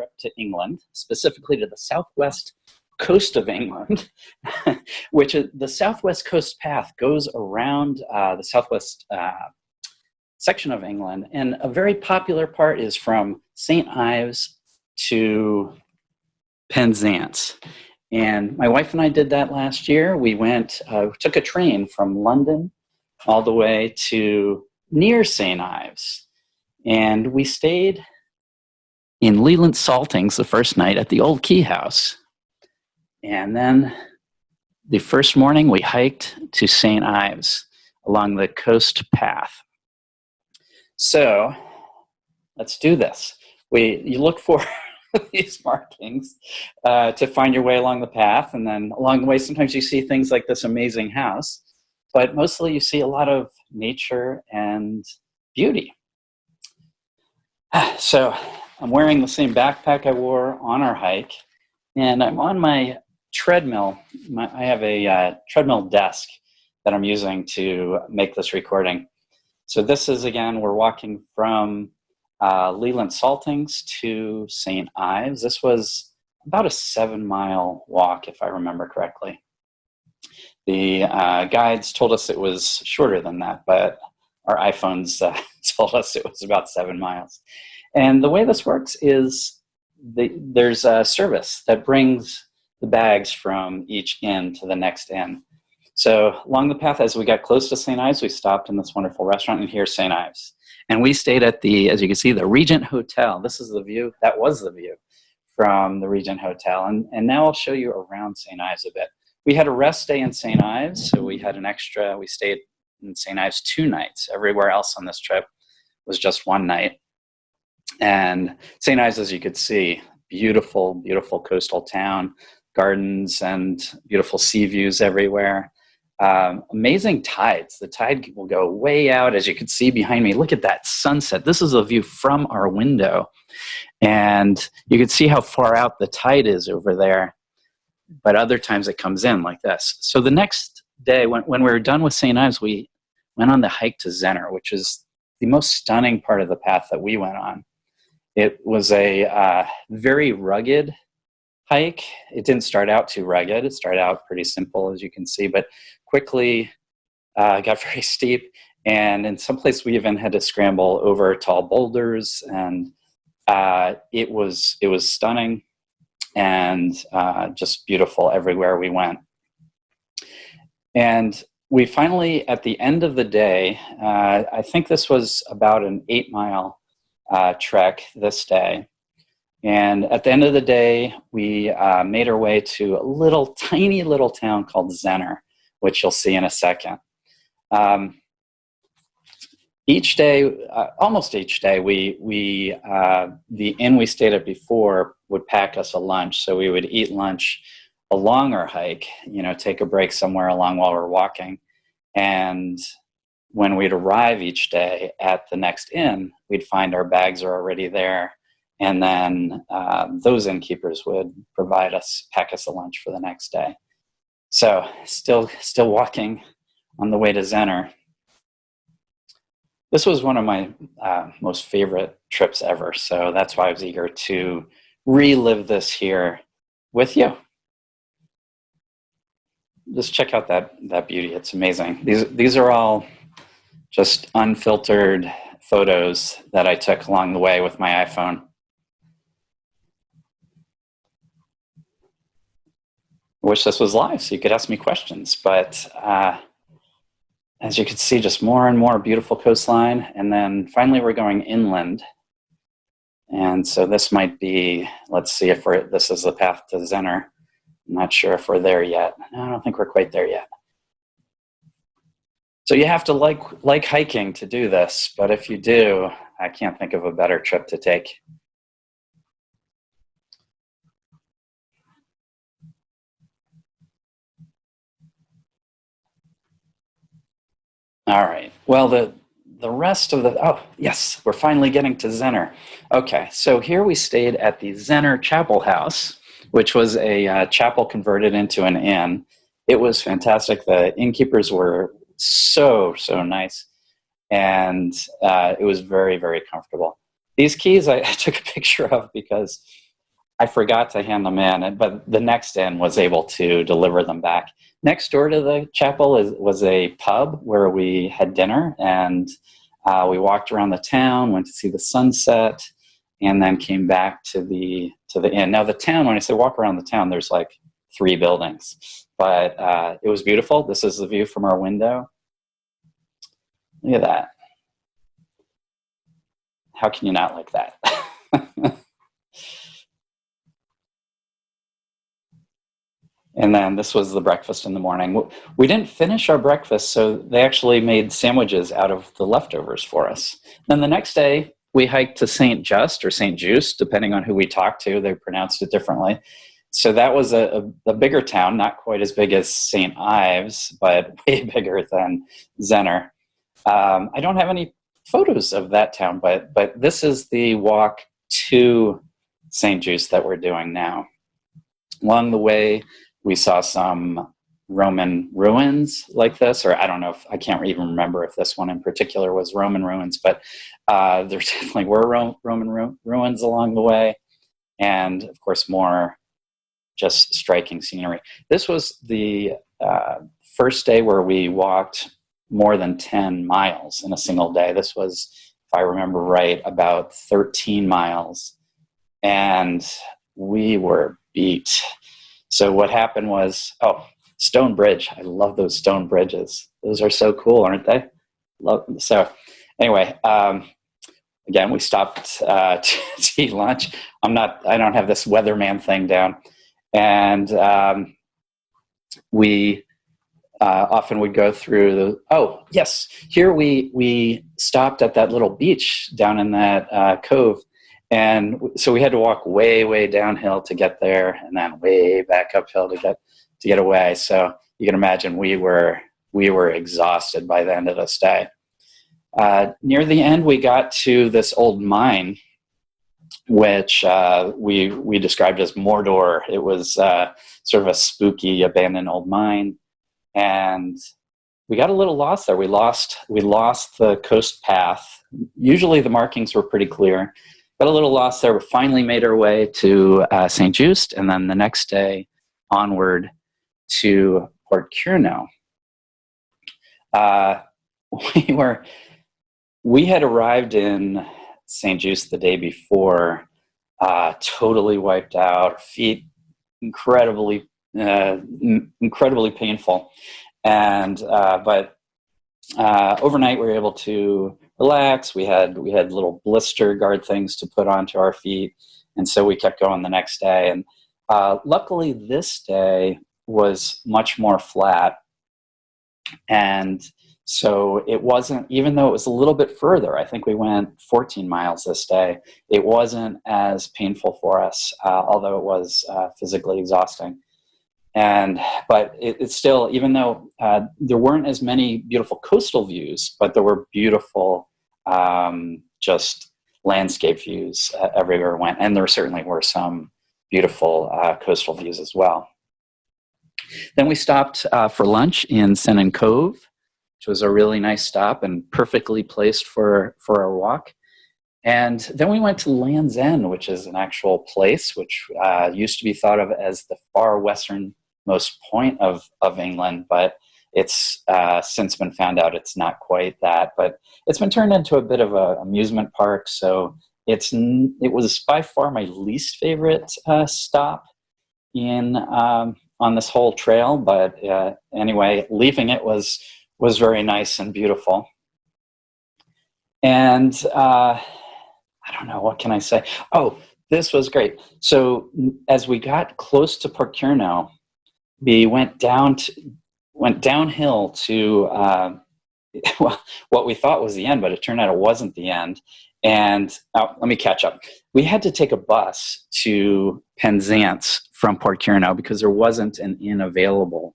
trip to England, specifically to the southwest coast of England, which is the Southwest Coast Path goes around the southwest section of England. And a very popular part is from St. Ives to Penzance. And my wife and I did that last year. We went, took a train from London all the way to near St. Ives. And we stayed in Leland Saltings the first night at the Old Key House. And then the first morning we hiked to St. Ives along the coast path. So let's do this. You look for these markings to find your way along the path. And then along the way, sometimes you see things like this amazing house, but mostly you see a lot of nature and beauty. So I'm wearing the same backpack I wore on our hike, and I'm on my treadmill. I have a treadmill desk that I'm using to make this recording. So this is, again, we're walking from Leland Saltings to St. Ives. This was about a 7-mile walk, if I remember correctly. The guides told us it was shorter than that, but our iPhones told us it was about 7 miles. And the way this works is there's a service that brings the bags from each inn to the next inn. So along the path, as we got close to St. Ives, we stopped in this wonderful restaurant, and here's St. Ives. And we stayed at as you can see, the Regent Hotel. This is the view. That was the view from the Regent Hotel. And now I'll show you around St. Ives a bit. We had a rest day in St. Ives, so we had we stayed in St. Ives 2 nights. Everywhere else on this trip was just 1 night. And St. Ives, as you could see, beautiful, beautiful coastal town, gardens and beautiful sea views everywhere. Amazing tides. The tide will go way out, as you can see behind me. Look at that sunset. This is a view from our window. And you can see how far out the tide is over there. But other times it comes in like this. So the next day, when we were done with St. Ives, we went on the hike to Zennor, which is the most stunning part of the path that we went on. It was a very rugged hike. It didn't start out too rugged. It started out pretty simple, as you can see, but quickly got very steep. And in some places, we even had to scramble over tall boulders. And it was stunning and just beautiful everywhere we went. And we finally, at the end of the day, I think this was about an 8-mile trek this day. And at the end of the day, we made our way to a tiny little town called Zennor, which you'll see in a second. Each day, almost each day, the inn we stayed at before would pack us a lunch. So we would eat lunch along our hike, take a break somewhere along while we're walking. And when we'd arrive each day at the next inn, we'd find our bags are already there. And then those innkeepers would pack us a lunch for the next day. So still walking on the way to Zennor. This was one of my most favorite trips ever. So that's why I was eager to relive this here with you. Just check out that beauty. It's amazing. These are all just unfiltered photos that I took along the way with my iPhone. I wish this was live so you could ask me questions, but as you can see, just more and more beautiful coastline. And then finally we're going inland. And so this might be, let's see if this is the path to Zennor. I'm not sure if we're there yet. No, I don't think we're quite there yet. So you have to like hiking to do this, but if you do, I can't think of a better trip to take. All right. Well, the rest of oh, yes, we're finally getting to Zennor. Okay, so here we stayed at the Zennor Chapel House, which was a chapel converted into an inn. It was fantastic. The innkeepers were so nice, and it was very, very comfortable. These keys I took a picture of because I forgot to hand them in, but the next inn was able to deliver them back. Next door to the chapel was a pub where we had dinner, and we walked around the town, went to see the sunset, and then came back to the inn. Now the town, when I say walk around the town, there's like 3 buildings, but it was beautiful. This is the view from our window. Look at that. How can you not like that? And then this was the breakfast in the morning. We didn't finish our breakfast, so they actually made sandwiches out of the leftovers for us. Then the next day, we hiked to St. Just or St. Just, depending on who we talked to. They pronounced it differently. So that was a bigger town, not quite as big as St. Ives, but way bigger than Zennor. I don't have any photos of that town, but this is the walk to St. Just that we're doing now. Along the way, we saw some Roman ruins like this, or I don't know if, I can't even remember if this one in particular was Roman ruins, but there definitely were Roman ruins along the way, and of course more just striking scenery. This was the first day where we walked more than 10 miles in a single day. This was, if I remember right, about 13 miles, and we were beat. So what happened was, stone bridge. I love those stone bridges. Those are so cool, aren't they? So anyway, again, we stopped to eat lunch. I don't have this weatherman thing down. And we often would go through here we stopped at that little beach down in that cove. And so we had to walk way, way downhill to get there, and then way back uphill to get away. So you can imagine we were exhausted by the end of this day. Near the end, we got to this old mine, which we described as Mordor. It was sort of a spooky, abandoned old mine, and we got a little lost there. We lost the coast path. Usually the markings were pretty clear. Got a little lost there. We finally made our way to St. Just, and then the next day onward to Port Curno. We had arrived in St. Just the day before, totally wiped out, feet incredibly painful, and but overnight we were able to relax. We had little blister guard things to put onto our feet, and so we kept going the next day. And luckily, this day was much more flat, and so it wasn't, even though it was a little bit further. I think we went 14 miles this day. It wasn't as painful for us, although it was physically exhausting. But it's still, even though there weren't as many beautiful coastal views, but there were beautiful just landscape views everywhere we went. And there certainly were some beautiful coastal views as well. Then we stopped for lunch in Sennen Cove, which was a really nice stop and perfectly placed for our walk. And then we went to Land's End, which is an actual place which used to be thought of as the far westernmost point of England, but it's since been found out it's not quite that. But it's been turned into a bit of an amusement park, so it was by far my least favorite stop on this whole trail. But anyway, leaving it was very nice and beautiful. And I don't know, what can I say? Oh, this was great. So as we got close to Port Curno, we went downhill to what we thought was the end, but it turned out it wasn't the end. And let me catch up. We had to take a bus to Penzance from Port Curno because there wasn't an inn available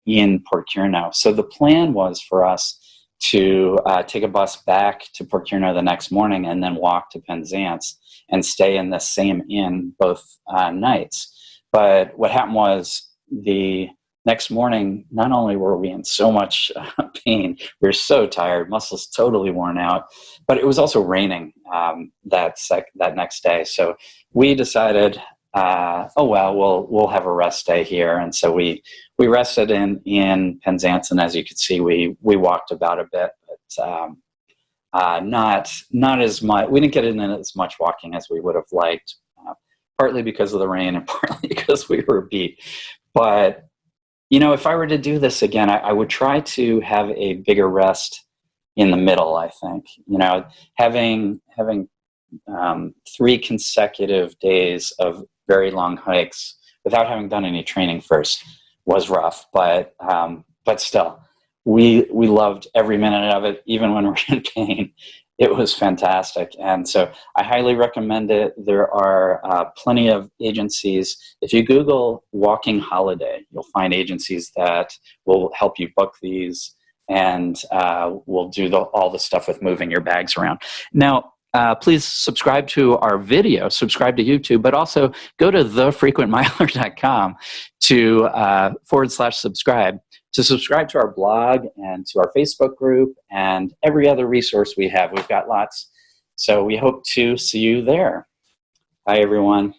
in Port Curno. So the plan was for us to take a bus back to Port Curno the next morning and then walk to Penzance and stay in the same inn both nights. But what happened was the next morning, not only were we in so much pain, we were so tired, muscles totally worn out, but it was also raining that next day. So we decided oh well, we'll have a rest day here, and so we rested in Penzance, and as you can see, we walked about a bit, but not as much. We didn't get in as much walking as we would have liked, partly because of the rain and partly because we were beat. But if I were to do this again, I would try to have a bigger rest in the middle. I think having 3 consecutive days of very long hikes without having done any training first was rough, but still, we loved every minute of it, even when we're in pain. It was fantastic, and so I highly recommend it. There are plenty of agencies. If you Google walking holiday, you'll find agencies that will help you book these, and will do all the stuff with moving your bags around. Now, please subscribe to our video, subscribe to YouTube, but also go to thefrequentmiler.com to /subscribe to subscribe to our blog and to our Facebook group and every other resource we have. We've got lots. So we hope to see you there. Bye, everyone.